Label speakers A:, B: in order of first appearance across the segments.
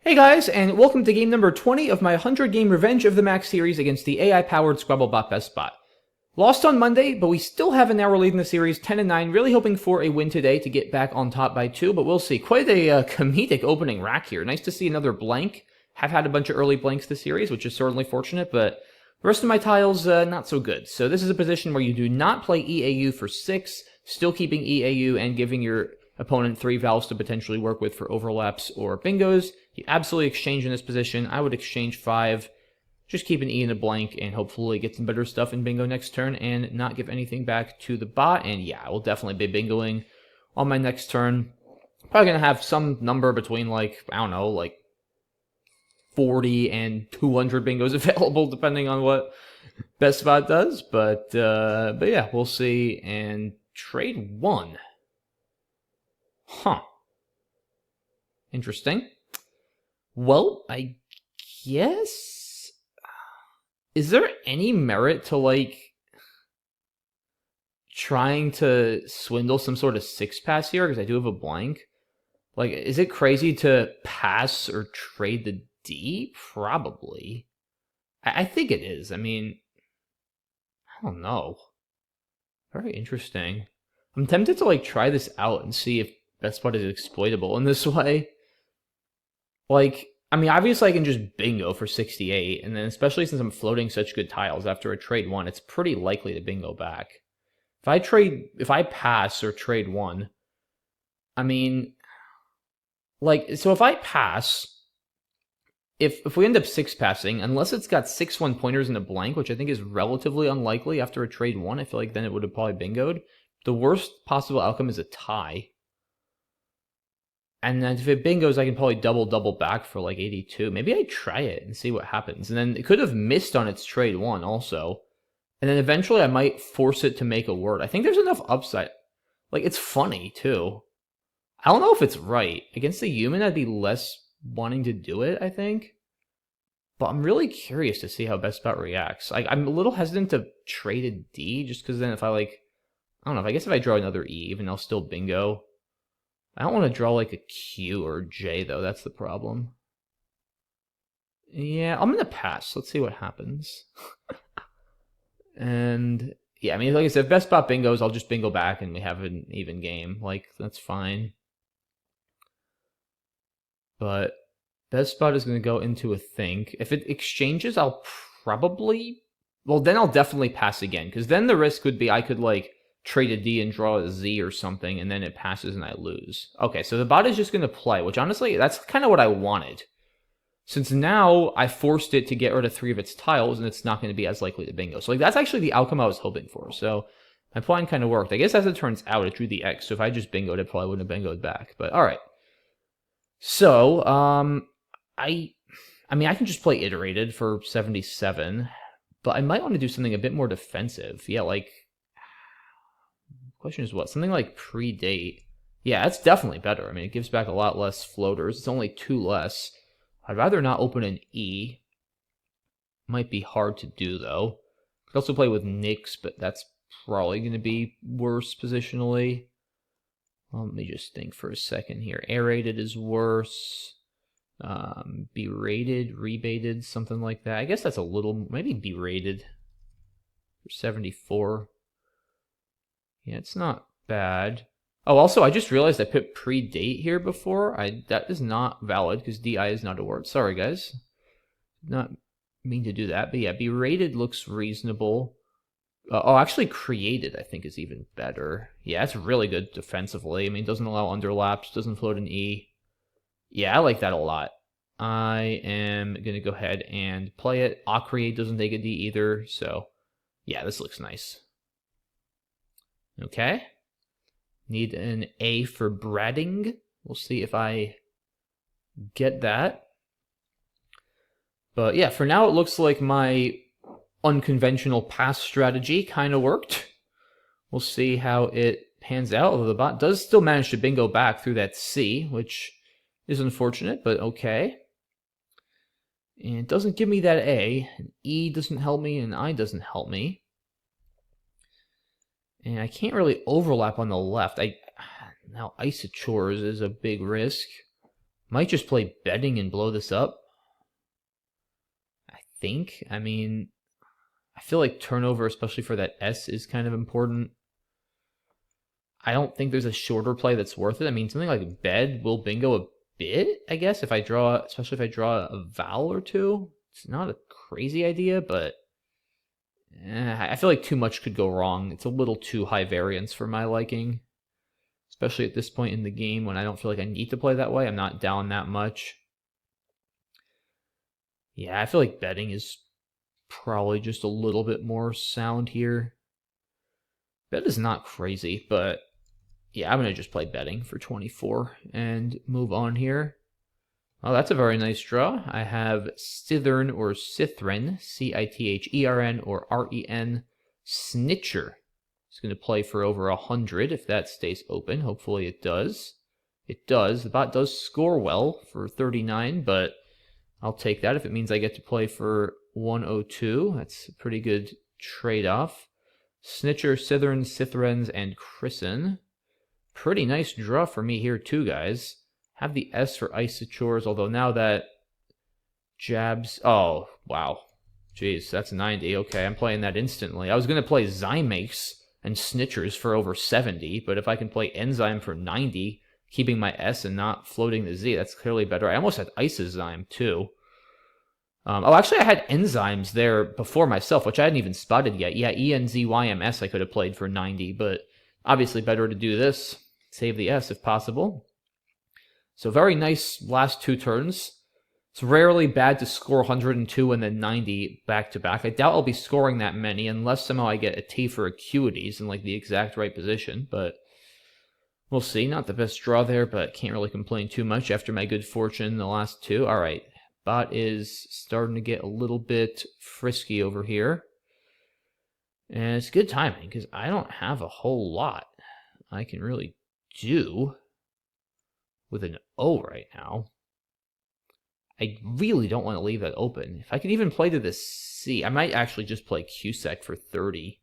A: Hey guys, and welcome to game number 20 of my 100-game Revenge of the Mack series against the AI-powered Scrabble bot BestBot. Lost on Monday, but we still have an hour lead in the series, 10-9, really hoping for a win today to get back on top by 2, but we'll see. Quite a comedic opening rack here. Nice to see another blank. Have had a bunch of early blanks this series, which is certainly fortunate, but the rest of my tiles, not so good. So this is a position where you do not play EAU for 6, still keeping EAU and giving your opponent 3 valves to potentially work with for overlaps or bingos. You absolutely exchange in this position. I would exchange 5, just keep an E in the blank, and hopefully get some better stuff in bingo next turn and not give anything back to the bot. And yeah, I will definitely be bingoing on my next turn. Probably going to have some number between, like, I don't know, like 40 and 200 bingos available, depending on what BestBot does. But yeah, we'll see. And trade 1. Huh. Interesting. Well, I guess... Is there any merit to, like, trying to swindle some sort of 6-pass here? Because I do have a blank. Like, is it crazy to pass or trade the D? Probably. I think it is. I mean, I don't know. Very interesting. I'm tempted to, like, try this out and see if BestBot is exploitable in this way. Like, I mean, obviously I can just bingo for 68, and then especially since I'm floating such good tiles after a trade 1, it's pretty likely to bingo back. If I pass or trade 1, I mean, like, so if I pass, if we end up 6-passing, unless it's got 6 1-pointers and a blank, which I think is relatively unlikely after a trade 1, I feel like then it would have probably bingoed. The worst possible outcome is a tie. And then if it bingos, I can probably double back for like 82. Maybe I try it and see what happens. And then it could have missed on its trade 1 also. And then eventually I might force it to make a word. I think there's enough upside. Like, it's funny too. I don't know if it's right. Against the human, I'd be less wanting to do it, I think. But I'm really curious to see how BestBot reacts. I'm a little hesitant to trade a D, just because then if I, like, I don't know, I guess if I draw another E, even I'll still bingo. I don't want to draw like a Q or J, though. That's the problem. Yeah, I'm going to pass. Let's see what happens. And, yeah, I mean, like I said, if BestBot bingos, I'll just bingo back and we have an even game. Like, that's fine. But BestBot is going to go into a think. If it exchanges, I'll probably... Well, then I'll definitely pass again. Because then the risk would be I could, like, trade a D and draw a Z or something, and then it passes and I lose. Okay, so the bot is just going to play, which honestly, that's kind of what I wanted. Since now I forced it to get rid of 3 of its tiles, and it's not going to be as likely to bingo. So like that's actually the outcome I was hoping for. So my plan kind of worked. I guess as it turns out, it drew the X, so if I just bingoed, it probably wouldn't have bingoed back. But all right. So, I mean, I can just play iterated for 77, but I might want to do something a bit more defensive. Yeah, like... Question is what? Something like predate. Yeah, that's definitely better. I mean, it gives back a lot less floaters. It's only 2 less. I'd rather not open an E. Might be hard to do, though. Could also play with Nix, but that's probably going to be worse positionally. Well, let me just think for a second here. Aerated is worse. Berated, rebaited, something like that. I guess that's a little... Maybe berated for 74. Yeah, it's not bad. Oh, also, I just realized I put predate here before. That is not valid because DI is not a word. Sorry, guys. Did not mean to do that. But yeah, berated looks reasonable. Actually, created, I think, is even better. Yeah, it's really good defensively. I mean, it doesn't allow underlaps, doesn't float an E. Yeah, I like that a lot. I am going to go ahead and play it. Create doesn't take a D either. So, yeah, this looks nice. Okay. Need an A for Bradding. We'll see if I get that. But yeah, for now it looks like my unconventional pass strategy kind of worked. We'll see how it pans out. Although the bot does still manage to bingo back through that C, which is unfortunate, but okay. And it doesn't give me that A. An E doesn't help me, and I doesn't help me. And I can't really overlap on the left. Now Isotures is a big risk. Might just play betting and blow this up. I think. I mean, I feel like turnover, especially for that S, is kind of important. I don't think there's a shorter play that's worth it. I mean, something like bed will bingo a bit, I guess, if I draw, especially if I draw a vowel or two. It's not a crazy idea, but I feel like too much could go wrong. It's a little too high variance for my liking, especially at this point in the game when I don't feel like I need to play that way. I'm not down that much. Yeah, I feel like betting is probably just a little bit more sound here. Bet is not crazy, but yeah, I'm going to just play betting for 24 and move on here. Oh, that's a very nice draw. I have Cithern or Cithern, Cithern or Ren, Snitcher. It's going to play for over 100 if that stays open. Hopefully it does. It does. The bot does score well for 39, but I'll take that if it means I get to play for 102. That's a pretty good trade-off. Snitcher, Cithern, Cithrens, and Chrisen. Pretty nice draw for me here too, guys. Have the S for Isotures, although now that jabs... Oh, wow. Jeez, that's 90. Okay, I'm playing that instantly. I was going to play Zymakes and Snitchers for over 70, but if I can play Enzyme for 90, keeping my S and not floating the Z, that's clearly better. I almost had Isozyme, too. Actually, I had Enzymes there before myself, which I hadn't even spotted yet. Yeah, ENZYMS I could have played for 90, but obviously better to do this. Save the S if possible. So very nice last two turns. It's rarely bad to score 102 and then 90 back-to-back. I doubt I'll be scoring that many unless somehow I get a T for acuities in like the exact right position, but we'll see. Not the best draw there, but can't really complain too much after my good fortune in the last two. All right, bot is starting to get a little bit frisky over here. And it's good timing because I don't have a whole lot I can really do with an O right now. I really don't want to leave that open. If I could even play to the C, I might actually just play Cusack for 30.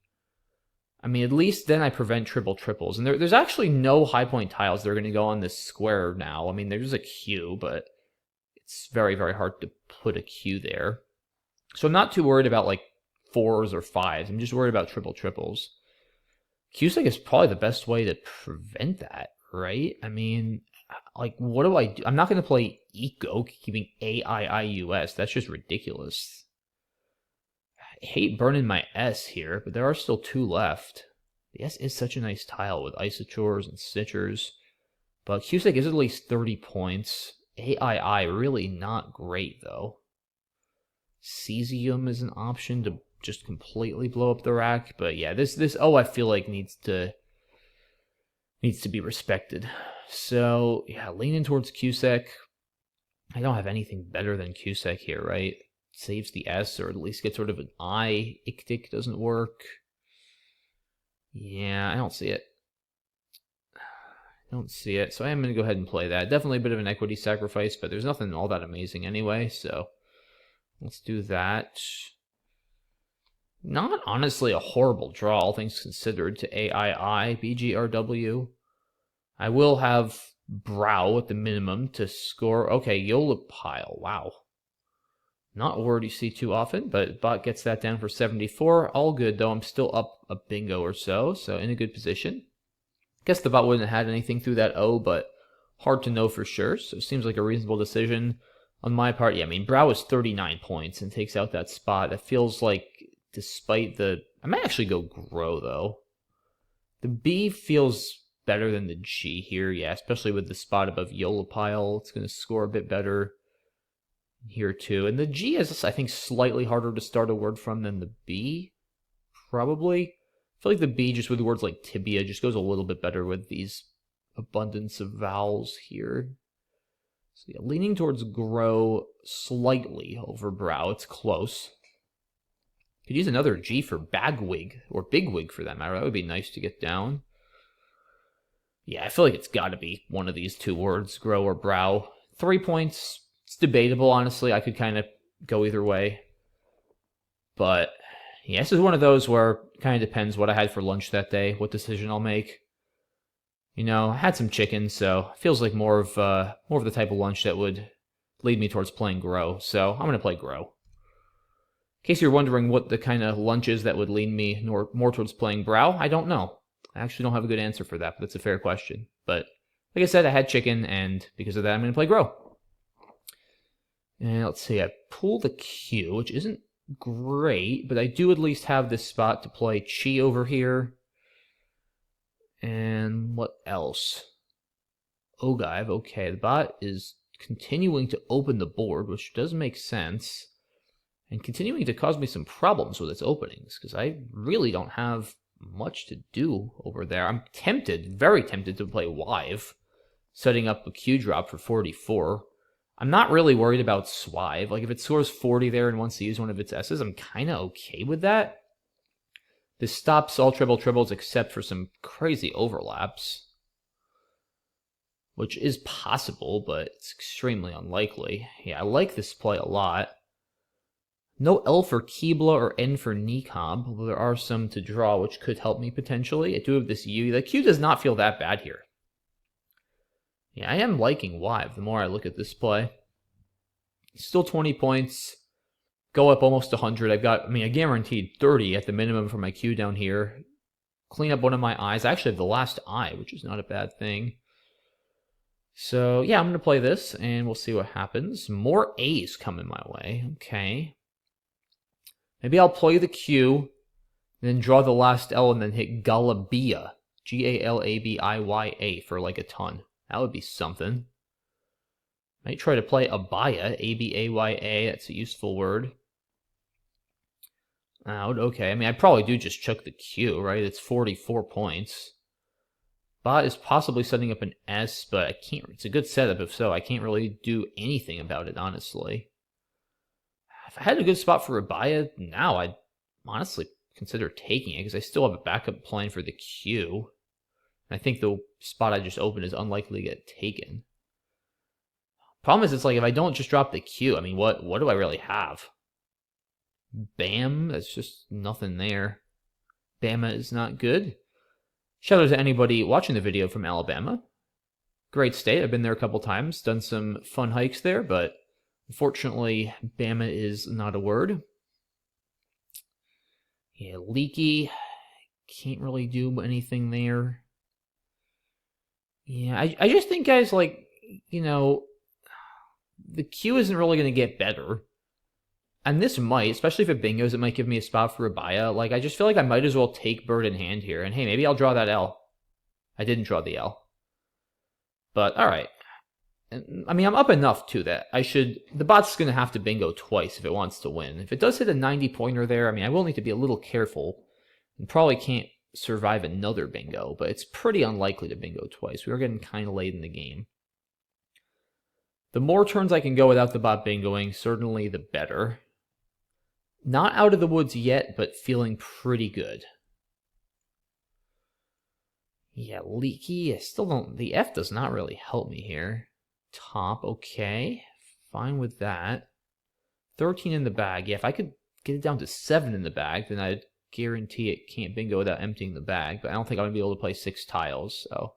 A: I mean, at least then I prevent triples. And there's actually no high point tiles that are going to go on this square now. I mean, there's a Q, but it's very, very hard to put a Q there. So I'm not too worried about like 4s or 5s. I'm just worried about triples. Cusack is probably the best way to prevent that, right? I mean, like, what do I do? I'm not going to play Eco, keeping AIIUS. That's just ridiculous. I hate burning my S here, but there are still 2 left. The S is such a nice tile with Isotures and Stitchers. But Cusack is at least 30 points. AII, really not great, though. Cesium is an option to just completely blow up the rack. But yeah, this I feel like needs to be respected. So, yeah, leaning towards Cusack. I don't have anything better than Cusack here, right? Saves the S, or at least gets rid of an I. Ictic doesn't work. Yeah, I don't see it. So I am going to go ahead and play that. Definitely a bit of an equity sacrifice, but there's nothing all that amazing anyway, so let's do that. Not honestly a horrible draw, all things considered, to AII, BGRW. I will have Brow at the minimum to score. Okay, Yolapile. Wow. Not a word you see too often, but bot gets that down for 74. All good, though. I'm still up a bingo or so in a good position. Guess the bot wouldn't have had anything through that O, but hard to know for sure. So it seems like a reasonable decision on my part. Yeah, I mean, Brow is 39 points and takes out that spot. That feels like, despite the... I might actually go Grow, though. The B feels better than the G here, yeah, especially with the spot above Yolapile. It's going to score a bit better here, too. And the G is, I think, slightly harder to start a word from than the B, probably. I feel like the B, just with words like tibia, just goes a little bit better with these abundance of vowels here. So yeah, leaning towards Grow slightly over Brow. It's close. Could use another G for Bagwig, or Bigwig for that matter. That would be nice to get down. Yeah, I feel like it's got to be one of these 2 words, Grow or Brow. 3 points, it's debatable, honestly. I could kind of go either way. But, yeah, this is one of those where it kind of depends what I had for lunch that day, what decision I'll make. You know, I had some chicken, so it feels like more of the type of lunch that would lead me towards playing Grow. So I'm gonna play Grow. In case you're wondering what the kind of lunch is that would lead me more towards playing Brow, I don't know. I actually don't have a good answer for that, but that's a fair question. But like I said, I had chicken, and because of that, I'm gonna play Grow. And let's see, I pull the Q, which isn't great, but I do at least have this spot to play Chi over here. And what else? Ogive, okay. The bot is continuing to open the board, which does make sense. And continuing to cause me some problems with its openings, because I really don't have much to do over there. I'm tempted, very tempted to play Wive, setting up a Q drop for 44. I'm not really worried about Swive. Like, if it scores 40 there and wants to use one of its S's, I'm kind of okay with that. This stops all triple triples except for some crazy overlaps, which is possible, but it's extremely unlikely. Yeah, I like this play a lot. No L for Keebler or N for Nicob, although there are some to draw, which could help me potentially. I do have this U. The Q does not feel that bad here. Yeah, I am liking Wive the more I look at this play. Still 20 points. Go up almost 100. I've got, I guaranteed 30 at the minimum for my Q down here. Clean up one of my eyes. I actually have the last eye, which is not a bad thing. So, yeah, I'm going to play this, and we'll see what happens. More A's coming my way. Okay. Maybe I'll play the Q, then draw the last L, and then hit Galabia. Galabia for like a ton. That would be something. Might try to play Abaya, A-B-A-Y-A. That's a useful word. Out, okay. I probably do just chuck the Q, right? It's 44 points. Bot is possibly setting up an S, but I can't. It's a good setup if so. I can't really do anything about it, honestly. If I had a good spot for Abaya now, I'd honestly consider taking it, because I still have a backup plan for the Q. I think the spot I just opened is unlikely to get taken. Problem is, it's like, if I don't just drop the Q, what do I really have? Bam, that's just nothing there. Bama is not good. Shout out to anybody watching the video from Alabama. Great state, I've been there a couple times, done some fun hikes there, but unfortunately, Bama is not a word. Yeah, Leaky, can't really do anything there. Yeah, I just think, guys, like, you know, the Q isn't really going to get better. And this might, especially if it bingos, it might give me a spot for Abaya. Like, I just feel like I might as well take bird in hand here. And hey, maybe I'll draw that L. I didn't draw the L. But, alright. I'm up enough, too, that the bot's going to have to bingo twice if it wants to win. If it does hit a 90-pointer there, I will need to be a little careful. And probably can't survive another bingo, but it's pretty unlikely to bingo twice. We are getting kind of late in the game. The more turns I can go without the bot bingoing, certainly the better. Not out of the woods yet, but feeling pretty good. Yeah, Leaky, I still don't... The F does not really help me here. Top, okay. Fine with that. 13 in the bag. Yeah, if I could get it down to 7 in the bag, then I'd guarantee it can't bingo without emptying the bag. But I don't think I'm going to be able to play 6 tiles, so...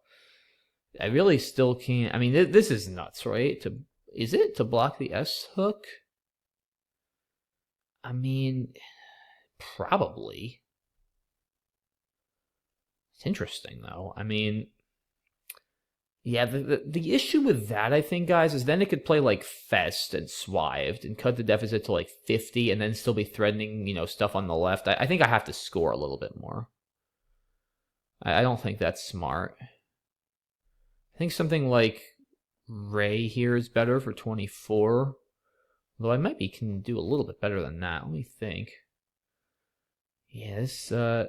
A: I really still can't... this is nuts, right? Is it to block the S hook? Probably. It's interesting, though. Yeah, the issue with that, I think, guys, is then it could play, like, Fest and Swived and cut the deficit to, like, 50 and then still be threatening, stuff on the left. I think I have to score a little bit more. I don't think that's smart. I think something like Ray here is better for 24. Though I can do a little bit better than that. Let me think. Yeah, this, I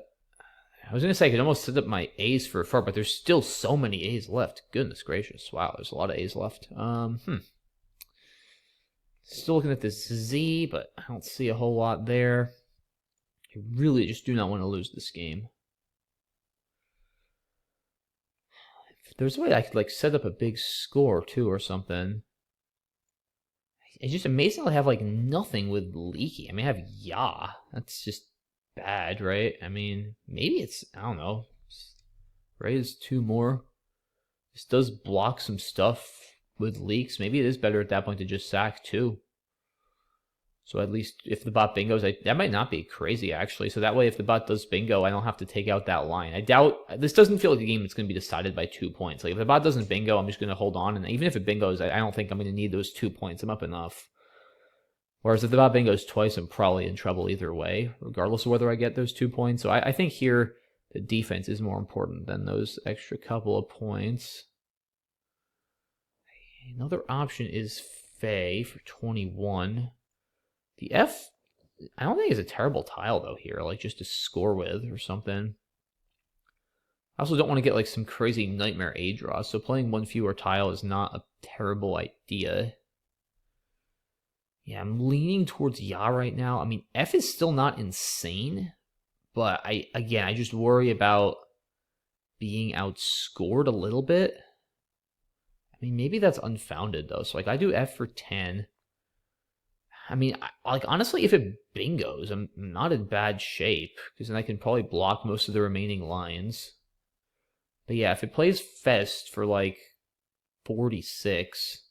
A: was going to say I could almost set up my A's for far, but there's still so many A's left. Goodness gracious. Wow, there's a lot of A's left. Still looking at this Z, but I don't see a whole lot there. I really just do not want to lose this game. If there's a way I could, like, set up a big score, too, or something. It's just amazing I have, like, nothing with Leaky. I have Ya. That's just bad, right? Maybe it's, I don't know. Raise 2 more. This does block some stuff with leaks. Maybe it is better at that point to just sack too. So at least if the bot bingos, that might not be crazy actually. So that way if the bot does bingo, I don't have to take out that line. I doubt, this doesn't feel like a game that's going to be decided by 2 points. Like if the bot doesn't bingo, I'm just going to hold on. And even if it bingos, I don't think I'm going to need those 2 points. I'm up enough. Whereas if the bot bingos twice, I'm probably in trouble either way, regardless of whether I get those 2 points. So I think here the defense is more important than those extra couple of points. Another option is Faye for 21. The F, I don't think it's a terrible tile though here, like just to score with or something. I also don't want to get like some crazy nightmare A draw, so playing one fewer tile is not a terrible idea. Yeah, I'm leaning towards Ya right now. I mean, F is still not insane, but I just worry about being outscored a little bit. I mean, maybe that's unfounded though. So like I do F for 10. I mean, like honestly, if it bingos, I'm not in bad shape because then I can probably block most of the remaining lines. But yeah, if it plays Fest for like 46,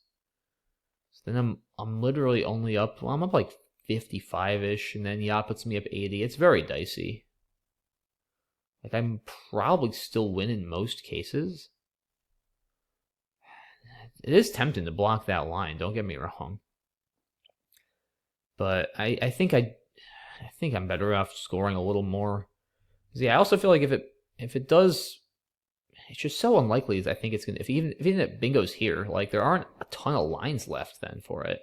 A: then I'm literally only up. Well, I'm up like 55-ish, and then Ya puts me up 80. It's very dicey. Like I'm probably still win in most cases. It is tempting to block that line. Don't get me wrong. But I think I'm better off scoring a little more. Yeah, I also feel like if it does, it's just so unlikely that I think it's gonna. If even it bingos here, like there aren't a ton of lines left then for it.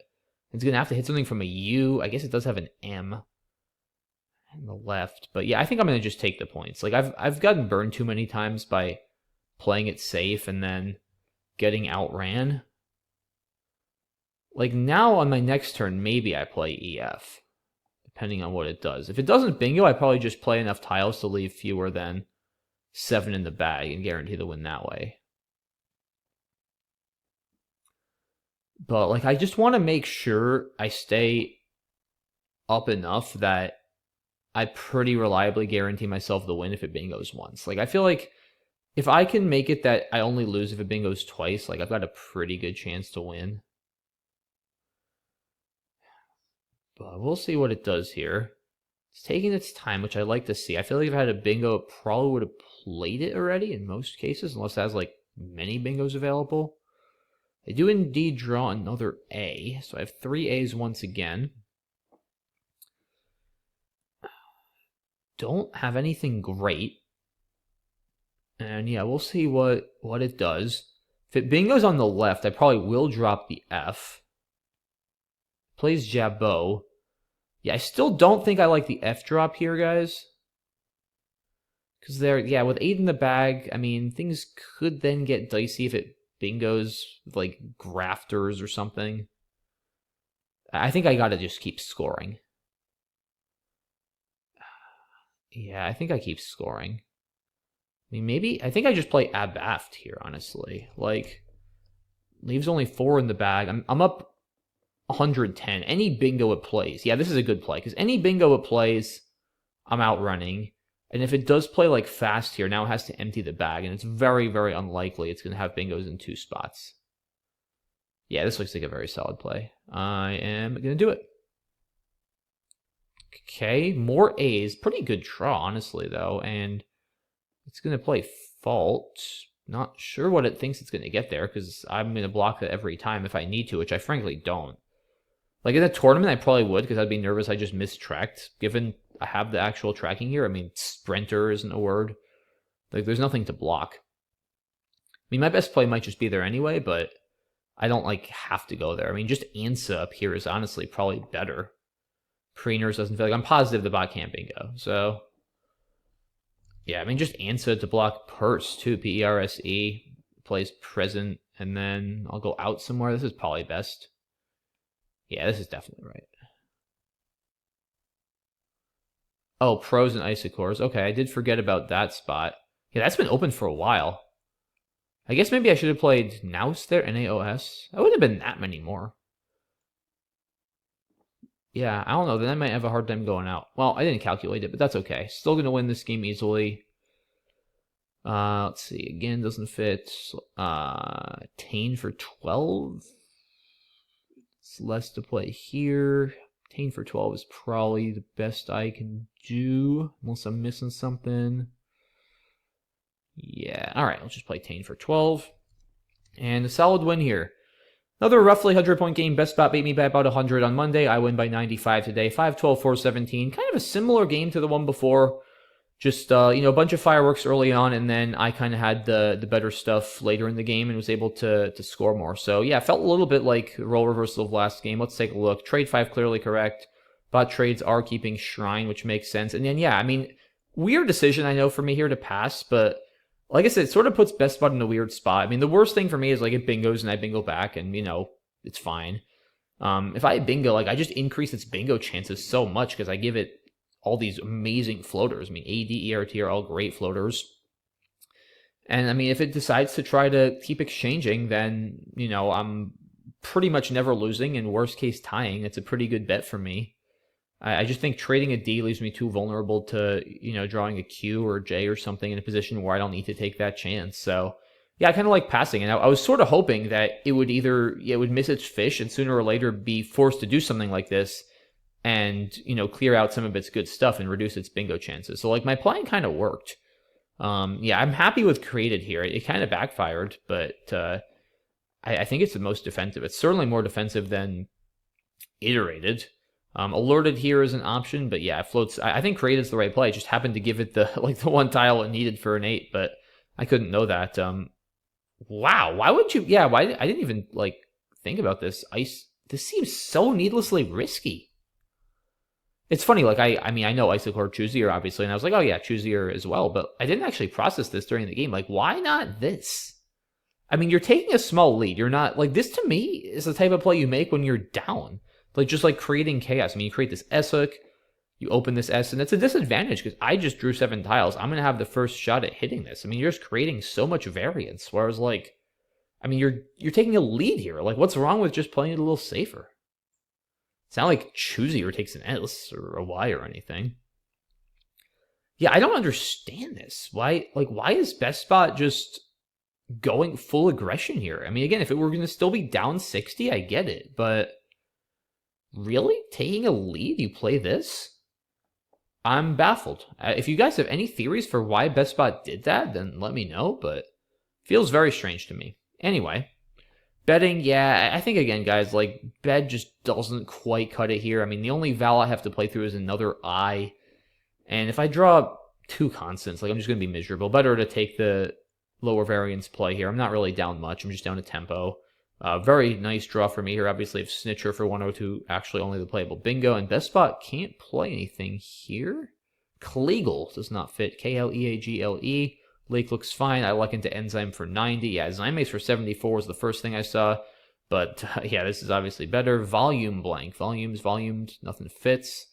A: It's gonna have to hit something from a U. I guess it does have an M on the left, but yeah, I think I'm gonna just take the points. Like I've gotten burned too many times by playing it safe and then getting outran. Like now on my next turn, maybe I play EF, depending on what it does. If it doesn't bingo, I probably just play enough tiles to leave fewer than 7 in the bag and guarantee the win that way. But like I just want to make sure I stay up enough that I pretty reliably guarantee myself the win if it bingos once. Like I feel like if I can make it that I only lose if it bingos twice, like I've got a pretty good chance to win. But we'll see what it does here. It's taking its time, which I like to see. I feel like if I had a bingo, it probably would have played it already in most cases, unless it has like many bingos available. I do indeed draw another A, so I have 3 A's once again. Don't have anything great. And yeah, we'll see what it does. If it bingos on the left, I probably will drop the F. Plays Jabot. Yeah, I still don't think I like the F drop here, guys. Because yeah, with 8 in the bag, I mean, things could then get dicey if it bingos with, like, grafters or something. I think I gotta just keep scoring. Yeah, I think I keep scoring. I mean, maybe, I think I just play Abaft here, honestly. Like, leaves only 4 in the bag. I'm up 110. Any bingo it plays. Yeah, this is a good play, because any bingo it plays, I'm outrunning. And if it does play like fast here, now it has to empty the bag, and it's very, very unlikely it's going to have bingos in 2 spots. Yeah, this looks like a very solid play. I am going to do it. Okay, more A's. Pretty good draw, honestly, though. And it's going to play Fault. Not sure what it thinks it's going to get there, because I'm going to block it every time if I need to, which I frankly don't. Like in a tournament, I probably would, because I'd be nervous I just mistracked. Given I have the actual tracking here, I mean, sprinter isn't a word. Like, there's nothing to block. I mean, my best play might just be there anyway, but I don't, like, have to go there. I mean, just Ansa up here is honestly probably better. Preeners doesn't feel like... I'm positive the bot can't bingo, so... Yeah, I mean, just Ansa to block Purse, too. P-E-R-S-E. Plays Present, and then I'll go out somewhere. This is probably best. Yeah, this is definitely right. Oh, Pros and Isocores. Okay, I did forget about that spot. Yeah, that's been open for a while. I guess maybe I should have played Naos there, N-A-O-S. I wouldn't have been that many more. Yeah, I don't know. Then I might have a hard time going out. Well, I didn't calculate it, but that's okay. Still going to win this game easily. Let's see. Again, doesn't fit. Tane for 12. It's less to play here. Tane for 12 is probably the best I can do, unless I'm missing something. Yeah, all right, let's just play Tane for 12. And a solid win here. Another roughly 100-point game. BestBot beat me by about 100 on Monday. I win by 95 today. 5-12, 4-17. Kind of a similar game to the one before. Just, a bunch of fireworks early on, and then I kind of had the better stuff later in the game and was able to score more. So, yeah, felt a little bit like role reversal of last game. Let's take a look. Trade 5 clearly correct. Bot trades are keeping Shrine, which makes sense. And then, yeah, I mean, weird decision, I know, for me here to pass, but like I said, it sort of puts BestBot in a weird spot. I mean, the worst thing for me is, like, it bingos and I bingo back, and, it's fine. If I bingo, I just increase its bingo chances so much because I give it all these amazing floaters. I mean, AD, ERT are all great floaters. And, I mean, if it decides to try to keep exchanging, then, I'm pretty much never losing, and worst case tying. It's a pretty good bet for me. I just think trading a D leaves me too vulnerable to, drawing a Q or a J or something in a position where I don't need to take that chance. So, yeah, I kind of like passing. And I was sort of hoping that it would it would miss its fish and sooner or later be forced to do something like this and, clear out some of its good stuff and reduce its bingo chances. So, my plan kind of worked. Yeah, I'm happy with created here. It kind of backfired, but I think it's the most defensive. It's certainly more defensive than iterated. Alerted here is an option, but yeah, it floats. I think created is the right play. I just happened to give it the one tile it needed for an 8, but I couldn't know that. Wow, why would you? Yeah, why? I didn't even think about this. This seems so needlessly risky. It's funny, I know Icicle Choosier, obviously, and I was like, oh yeah, Choosier as well, but I didn't actually process this during the game. Why not this? I mean, you're taking a small lead. You're not, this to me is the type of play you make when you're down. Just creating chaos. I mean, you create this S hook, you open this S, and it's a disadvantage because I just drew 7 tiles. I'm going to have the first shot at hitting this. I mean, you're just creating so much variance, whereas, I mean, you're taking a lead here. What's wrong with just playing it a little safer? It's not like Choosier takes an S or a Y or anything. Yeah, I don't understand this. Why is BestBot just going full aggression here? I mean, again, if it were going to still be down 60, I get it, but really? Taking a lead, you play this? I'm baffled. If you guys have any theories for why BestBot did that, then let me know, but feels very strange to me. Anyway, betting, yeah, I think, again, guys, bet just doesn't quite cut it here. I mean, the only val I have to play through is another I, and if I draw 2 constants, I'm just going to be miserable. Better to take the lower variance play here. I'm not really down much. I'm just down to tempo. Very nice draw for me here. Obviously, if Snitcher for 102, actually only the playable bingo, and BestBot can't play anything here. Kleagle does not fit. Kleagle. Lake looks fine. I like into Enzyme for 90. Yeah, Zymace for 74 was the first thing I saw. But, yeah, this is obviously better. Volume blank. Volumed. Nothing fits.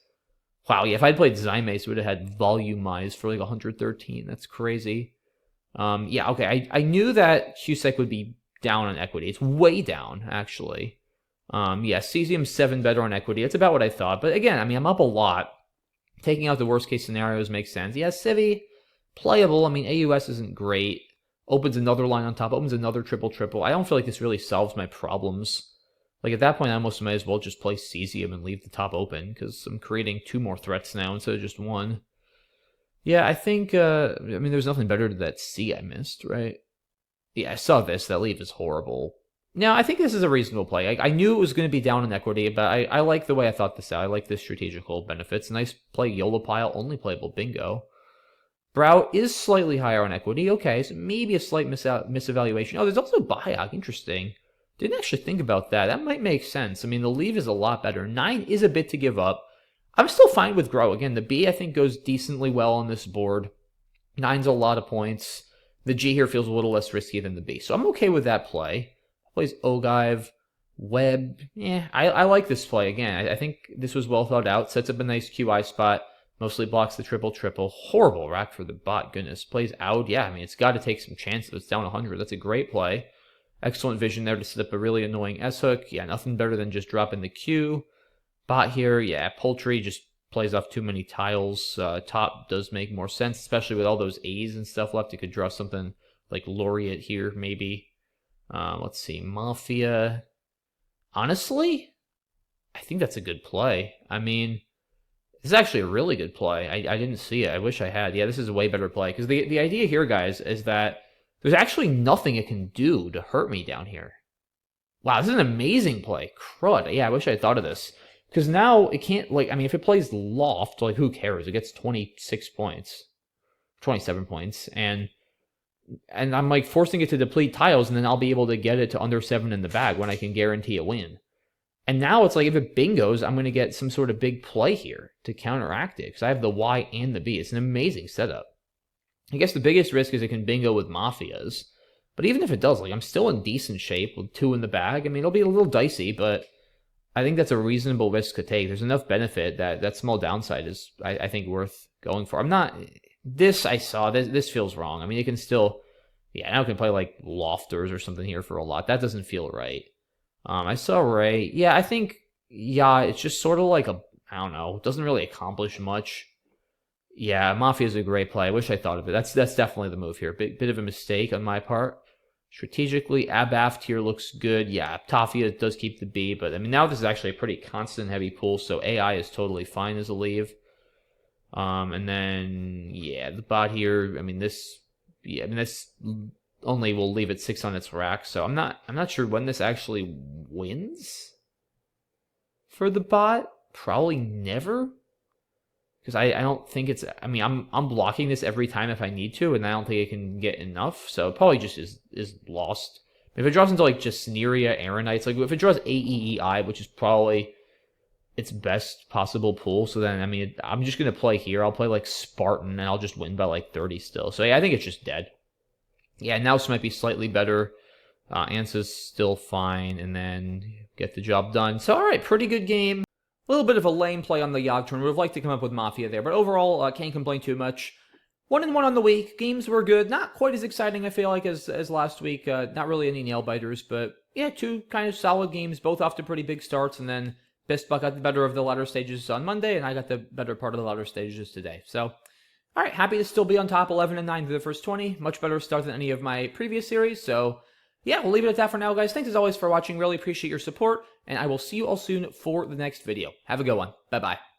A: Wow, yeah, if I'd played Zymace, it would have had Volumized for 113. That's crazy. Yeah, okay, I knew that Cusack would be down on equity. It's way down, actually. Yeah, Cesium 7 better on equity. That's about what I thought. But again, I mean, I'm up a lot. Taking out the worst case scenarios makes sense. Yeah, Civi, playable. I mean, AUS isn't great. Opens another line on top. Opens another triple. I don't feel like this really solves my problems. At that point, I almost might as well just play Cesium and leave the top open, because I'm creating 2 more threats now instead of just 1. Yeah, I think, I mean, there's nothing better than that C I missed, right? Yeah, I saw this. That leave is horrible. Now, I think this is a reasonable play. I knew it was going to be down in equity, but I like the way I thought this out. I like the strategical benefits. Nice play, YOLO pile, only playable bingo. Brow is slightly higher on equity. Okay, so maybe a slight misevaluation. Oh, there's also Biog. Interesting. Didn't actually think about that. That might make sense. I mean, the leave is a lot better. 9 is a bit to give up. I'm still fine with Grow. Again, the B, I think, goes decently well on this board. 9's a lot of points. The G here feels a little less risky than the B. So I'm okay with that play. Plays Ogive. Web. Yeah, I like this play. Again, I think this was well thought out. Sets up a nice QI spot. Mostly blocks the triple. Horrible rack for the bot. Goodness. Plays out. Yeah, I mean, it's got to take some chances. It's down 100. That's a great play. Excellent vision there to set up a really annoying S-hook. Yeah, nothing better than just dropping the Q. Bot here, yeah, Poultry just plays off too many tiles. Top does make more sense, especially with all those A's and stuff left. You could draw something like Laureate here, maybe. Let's see, Mafia. Honestly, I think that's a good play. I mean, this is actually a really good play. I didn't see it. I wish I had. Yeah, this is a way better play. Because the idea here, guys, is that there's actually nothing it can do to hurt me down here. Wow, this is an amazing play. Crud. Yeah, I wish I had thought of this. Because now it can't, like, I mean, if it plays Loft, like, who cares? It gets 26 points. 27 points. And I'm, like, forcing it to deplete tiles, and then I'll be able to get it to under 7 in the bag when I can guarantee a win. And now it's like, if it bingos, I'm going to get some sort of big play here to counteract it. Because I have the Y and the B. It's an amazing setup. I guess the biggest risk is it can bingo with Mafias. But even if it does, like, I'm still in decent shape with 2 in the bag. I mean, it'll be a little dicey, but I think that's a reasonable risk to take. There's enough benefit that small downside is, I think, worth going for. I'm not... This I saw. This feels wrong. I mean, it can still... Yeah, now I can play, like, Lofters or something here for a lot. That doesn't feel right. I saw Ray. Yeah, I think... Yeah, it's just sort of like a... I don't know. It doesn't really accomplish much. Yeah, Mafia is a great play. I wish I thought of it. That's definitely the move here. Bit of a mistake on my part. Strategically, Abaft here looks good. Yeah, Tafia does keep the B, but I mean, now this is actually a pretty constant heavy pool, so AI is totally fine as a leave. And then, yeah, the bot here, I mean, this only will leave it 6 on its rack, so I'm not sure when this actually wins for the bot. Probably never. Because I don't think it's... I mean, I'm blocking this every time if I need to, and I don't think it can get enough, so it probably just is lost. If it draws into, like, just Sneeria, Aaronites, like, if it draws AEEI, which is probably its best possible pool, so then, I mean, I'm just going to play here. I'll play, like, Spartan, and I'll just win by, like, 30 still. So, yeah, I think it's just dead. Yeah, Nous might be slightly better. Ansa's still fine, and then get the job done. So, all right, pretty good game. A little bit of a lame play on the Yogg turn. Would have liked to come up with Mafia there, but overall, can't complain too much. 1-1 on the week. Games were good. Not quite as exciting, I feel like, as last week. Not really any nail-biters, but yeah, 2 kind of solid games, both off to pretty big starts, and then BestBot got the better of the latter stages on Monday, and I got the better part of the latter stages today. So, all right, happy to still be on top, 11-9 through the first 20. Much better start than any of my previous series, so... Yeah, we'll leave it at that for now, guys. Thanks as always for watching. Really appreciate your support, and I will see you all soon for the next video. Have a good one. Bye-bye.